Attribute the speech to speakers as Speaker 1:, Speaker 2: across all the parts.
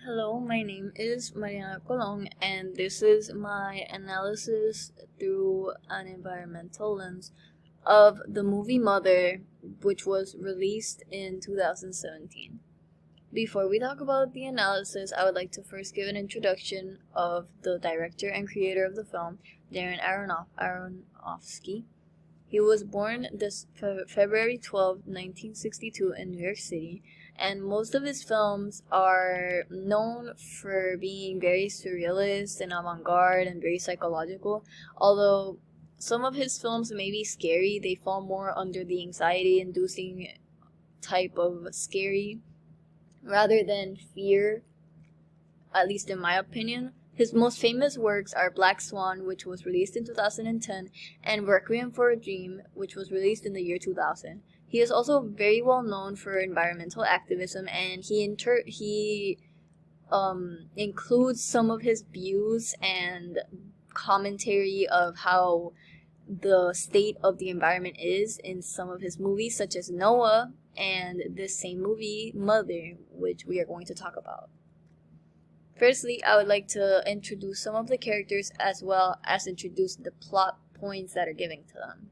Speaker 1: Hello, my name is Mariana Colong, and this is my analysis through an environmental lens of the movie Mother, which was released in 2017. Before we talk about the analysis, I would like to first give an introduction of the director and creator of the film, Darren Aronofsky. He was born this February 12, 1962 in New York City, and most of his films are known for being very surrealist and avant-garde and very psychological. Although some of his films may be scary, they fall more under the anxiety-inducing type of scary rather than fear, at least in my opinion. His most famous works are Black Swan, which was released in 2010, and Requiem for a Dream, which was released in the year 2000. He is also very well known for environmental activism, and he includes some of his views and commentary of how the state of the environment is in some of his movies, such as Noah and this same movie, Mother, which we are going to talk about. Firstly, I would like to introduce some of the characters as well as introduce the plot points that are given to them.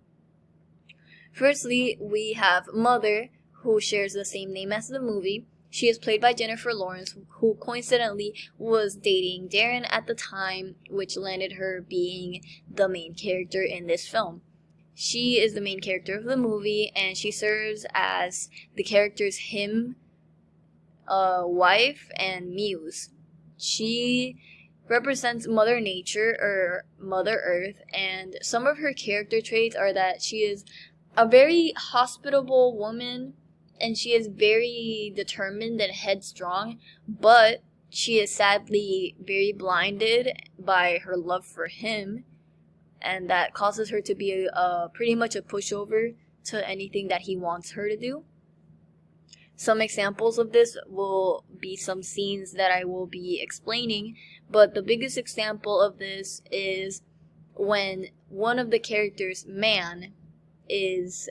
Speaker 1: Firstly, we have Mother, who shares the same name as the movie. She is played by Jennifer Lawrence, who coincidentally was dating Darren at the time, which landed her being the main character in this film. She is the main character of the movie, and she serves as the character's wife and muse. She represents Mother Nature or Mother Earth, and some of her character traits are that she is a very hospitable woman and she is very determined and headstrong, but she is sadly very blinded by her love for him, and that causes her to be pretty much a pushover to anything that he wants her to do. Some examples of this will be some scenes that I will be explaining, but the biggest example of this is when one of the characters, Man, is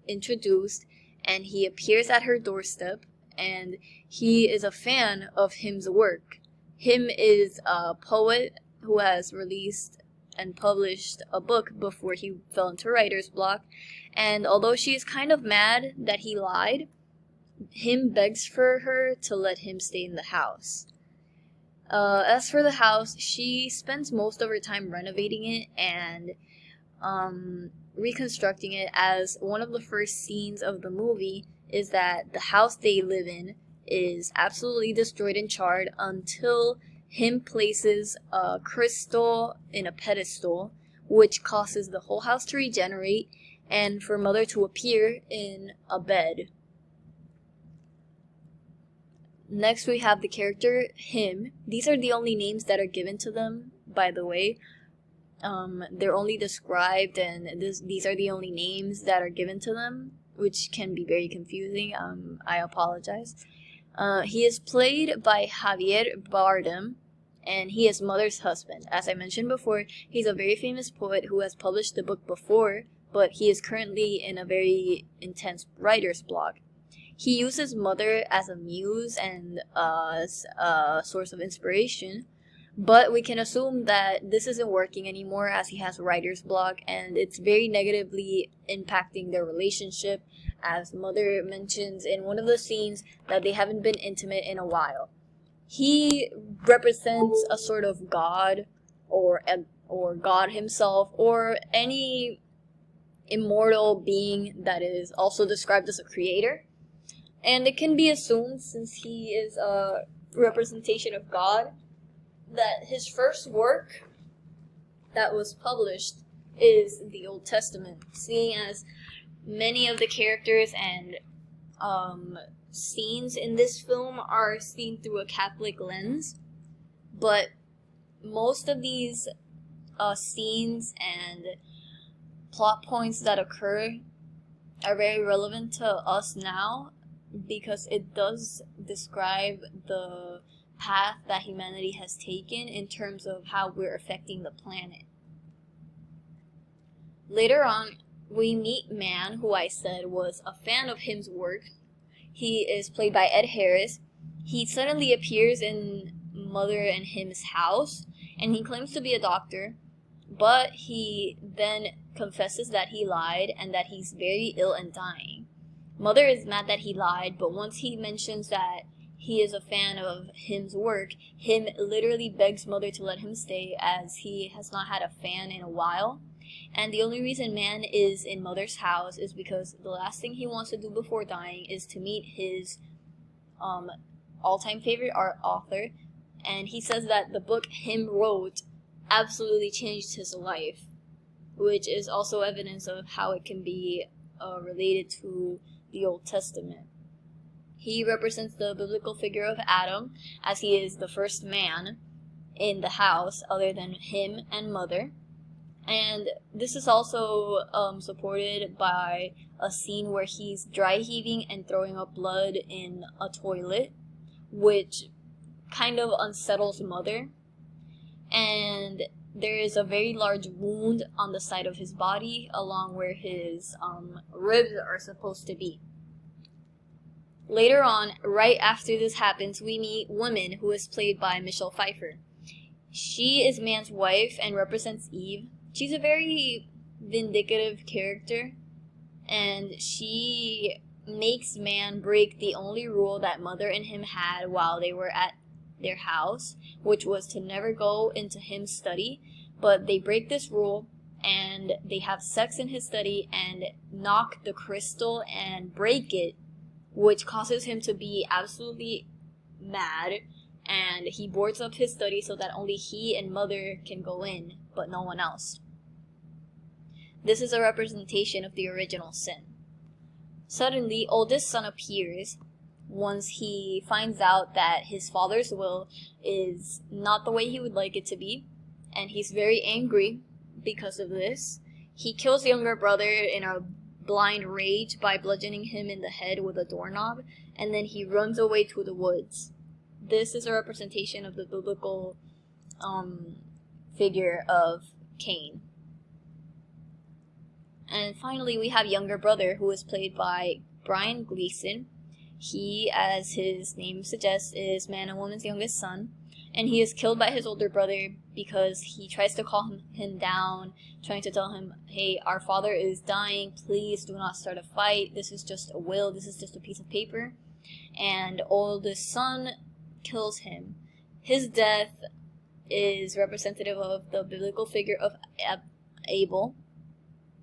Speaker 1: introduced and he appears at her doorstep, and he is a fan of Him's work. Him is a poet who has released and published a book before he fell into writer's block, and although she is kind of mad that he lied, Him begs for her to let him stay in the house. As for the house, she spends most of her time renovating it and reconstructing it, as one of the first scenes of the movie is that the house they live in is absolutely destroyed and charred until Him places a crystal in a pedestal, which causes the whole house to regenerate and for Mother to appear in a bed. Next, we have the character Him. These are the only names that are given to them, by the way. They're only described, and these are the only names that are given to them, which can be very confusing. I apologize. He is played by Javier Bardem, and he is Mother's husband. As I mentioned before, he's a very famous poet who has published the book before, but he is currently in a very intense writer's block. He uses Mother as a muse and as a source of inspiration, but we can assume that this isn't working anymore as he has writer's block, and it's very negatively impacting their relationship, as Mother mentions in one of the scenes that they haven't been intimate in a while. He represents a sort of god or God himself, or any immortal being that is also described as a creator. And it can be assumed, since he is a representation of God, that his first work that was published is the Old Testament, seeing as many of the characters and scenes in this film are seen through a Catholic lens. But most of these scenes and plot points that occur are very relevant to us now, because it does describe the path that humanity has taken in terms of how we're affecting the planet. Later on, we meet Man, who I said was a fan of Him's work. He is played by Ed Harris. He suddenly appears in Mother and him's house, and he claims to be a doctor, but he then confesses that he lied and that he's very ill and dying. Mother is mad that he lied, but once he mentions that he is a fan of Him's work, Him literally begs Mother to let him stay as he has not had a fan in a while. And the only reason Man is in Mother's house is because the last thing he wants to do before dying is to meet his all-time favorite art author. And he says that the book Him wrote absolutely changed his life, which is also evidence of how it can be related to the Old Testament. He represents the biblical figure of Adam, as he is the first man in the house other than him and Mother. And this is also supported by a scene where he's dry heaving and throwing up blood in a toilet, which kind of unsettles Mother. And there is a very large wound on the side of his body along where his ribs are supposed to be. Later on, right after this happens, we meet Woman, who is played by Michelle Pfeiffer. She is Man's wife and represents Eve. She's a very vindictive character, and she makes Man break the only rule that Mother and him had while they were at their house, which was to never go into Him's study. But they break this rule, and they have sex in his study and knock the crystal and break it, which causes him to be absolutely mad, and he boards up his study so that only he and Mother can go in, but no one else. This is a representation of the original sin. Suddenly, oldest son appears once he finds out that his father's will is not the way he would like it to be, and he's very angry because of this. He kills younger brother in a blind rage by bludgeoning him in the head with a doorknob, and then he runs away to the woods. This is a representation of the biblical figure of Cain. And finally, we have younger brother, who is played by Brian Gleason. He, as his name suggests, is Man and Woman's youngest son, and he is killed by his older brother because he tries to calm him down, trying to tell him, hey, our father is dying, please do not start a fight, this is just a will, this is just a piece of paper. And oldest son kills him. His death is representative of the biblical figure of Abel,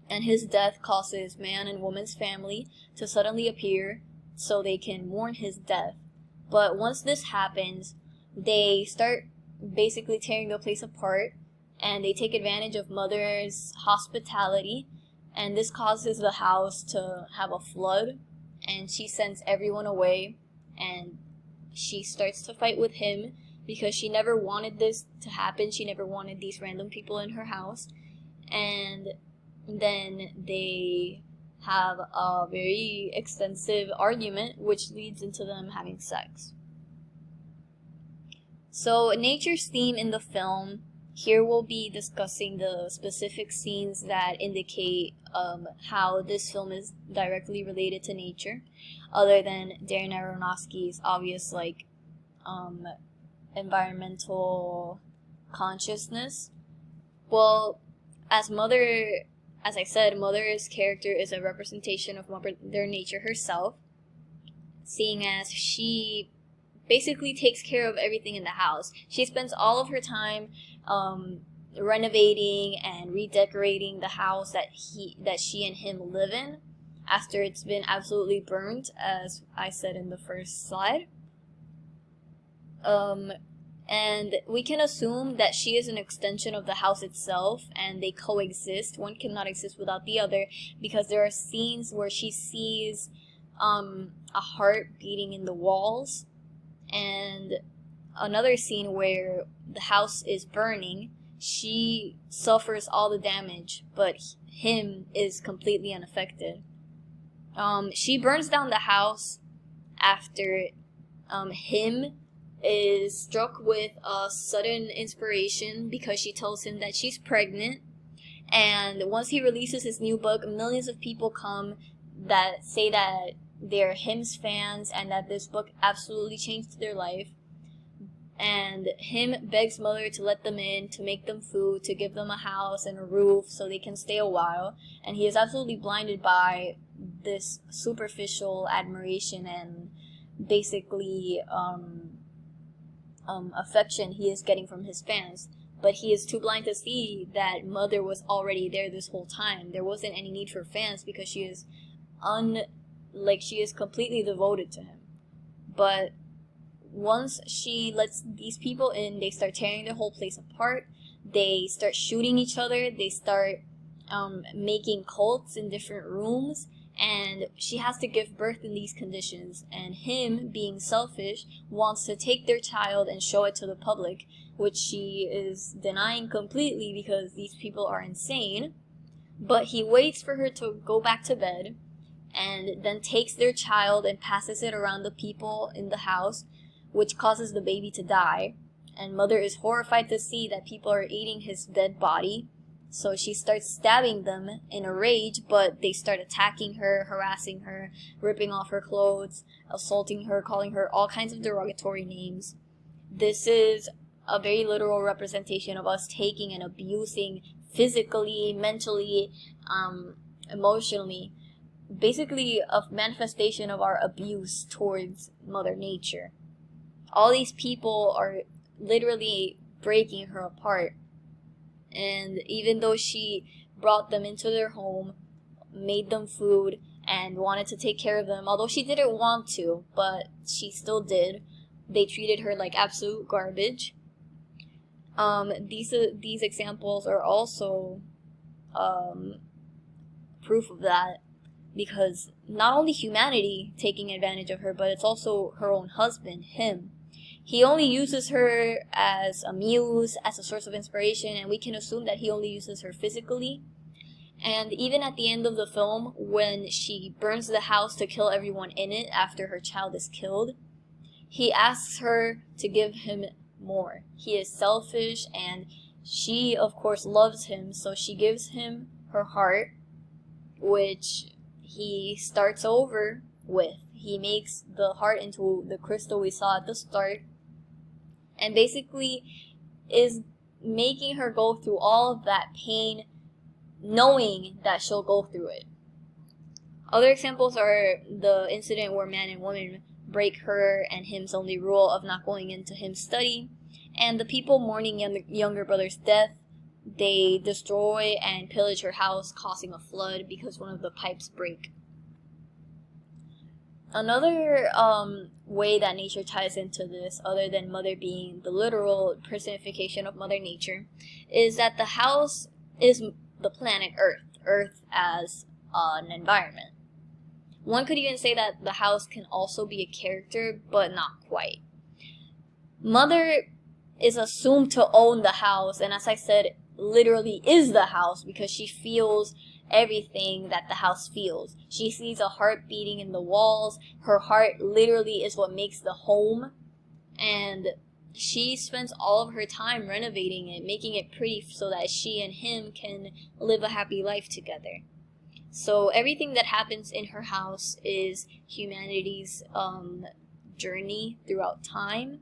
Speaker 1: and his death causes Man and Woman's family to suddenly appear so they can mourn his death. But once this happens, they start basically tearing the place apart, and they take advantage of Mother's hospitality, and this causes the house to have a flood, and she sends everyone away, and she starts to fight with him because she never wanted this to happen. She never wanted these random people in her house. And then they have a very extensive argument, which leads into them having sex. So nature's theme in the film, here we'll be discussing the specific scenes that indicate how this film is directly related to nature, other than Darren Aronofsky's obvious environmental consciousness. Well, as I said, Mother's character is a representation of Mother Nature herself, seeing as she basically takes care of everything in the house. She spends all of her time renovating and redecorating the house that she and him live in after it's been absolutely burnt, as I said in the first slide. And we can assume that she is an extension of the house itself, and they coexist. One cannot exist without the other, because there are scenes where she sees a heart beating in the walls, and another scene where the house is burning. She suffers all the damage, but him is completely unaffected. She burns down the house after him is struck with a sudden inspiration because she tells him that she's pregnant, and once he releases his new book, millions of people come that say that they're Him's fans and that this book absolutely changed their life. And Him begs Mother to let them in, to make them food, to give them a house and a roof so they can stay a while. And he is absolutely blinded by this superficial admiration and basically affection he is getting from his fans. But he is too blind to see that Mother was already there this whole time. There wasn't any need for fans because she is she is completely devoted to him. But once she lets these people in, they start tearing the whole place apart. They start shooting each other. They start making cults in different rooms. And she has to give birth in these conditions. And him, being selfish, wants to take their child and show it to the public, which she is denying completely because these people are insane. But he waits for her to go back to bed and then takes their child and passes it around the people in the house, which causes the baby to die. And Mother is horrified to see that people are eating his dead body. So she starts stabbing them in a rage, but they start attacking her, harassing her, ripping off her clothes, assaulting her, calling her all kinds of derogatory names. This is a very literal representation of us taking and abusing physically, mentally, emotionally. Basically a manifestation of our abuse towards Mother Nature. All these people are literally breaking her apart. And even though she brought them into their home, made them food, and wanted to take care of them, although she didn't want to, but she still did, they treated her like absolute garbage. These examples are also proof of that, because not only humanity taking advantage of her, but it's also her own husband, him. He only uses her as a muse, as a source of inspiration, and we can assume that he only uses her physically. And even at the end of the film, when she burns the house to kill everyone in it after her child is killed, he asks her to give him more. He is selfish, and she, of course, loves him, so she gives him her heart, which he starts over with. He makes the heart into the crystal we saw at the start, and basically is making her go through all of that pain, knowing that she'll go through it. Other examples are the incident where man and woman break her and him's only rule of not going into him's study, and the people mourning younger brother's death. They destroy and pillage her house, causing a flood because one of the pipes break. Another way that nature ties into this, other than Mother being the literal personification of Mother Nature, is that the house is the planet Earth as an environment. One could even say that the house can also be a character, but not quite. Mother is assumed to own the house, and as I said, literally is the house because she feels everything that the house feels. She sees a heart beating in the walls. Her heart literally is what makes the home, and she spends all of her time renovating it, making it pretty so that she and him can live a happy life together. So everything that happens in her house is humanity's journey throughout time,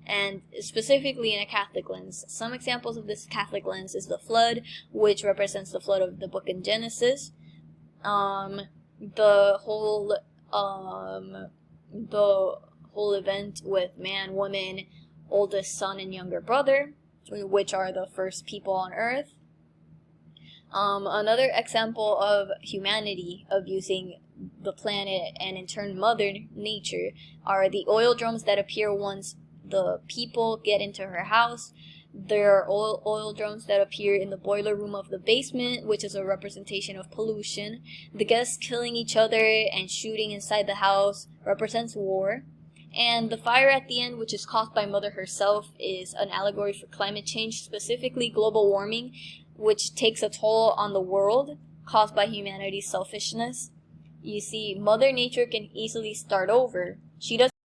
Speaker 1: and specifically in a Catholic lens. Some examples of this Catholic lens is the flood, which represents the flood of the book in Genesis. The whole event with man, woman, oldest son, and younger brother, which are the first people on earth. Another example of humanity abusing the planet and in turn Mother Nature are the oil drums that appear once the people get into her house. There are oil drums that appear in the boiler room of the basement, which is a representation of pollution. The guests killing each other and shooting inside the house represents war. And the fire at the end, which is caused by Mother herself, is an allegory for climate change, specifically global warming, which takes a toll on the world caused by humanity's selfishness. You see, Mother Nature can easily start over. She doesn't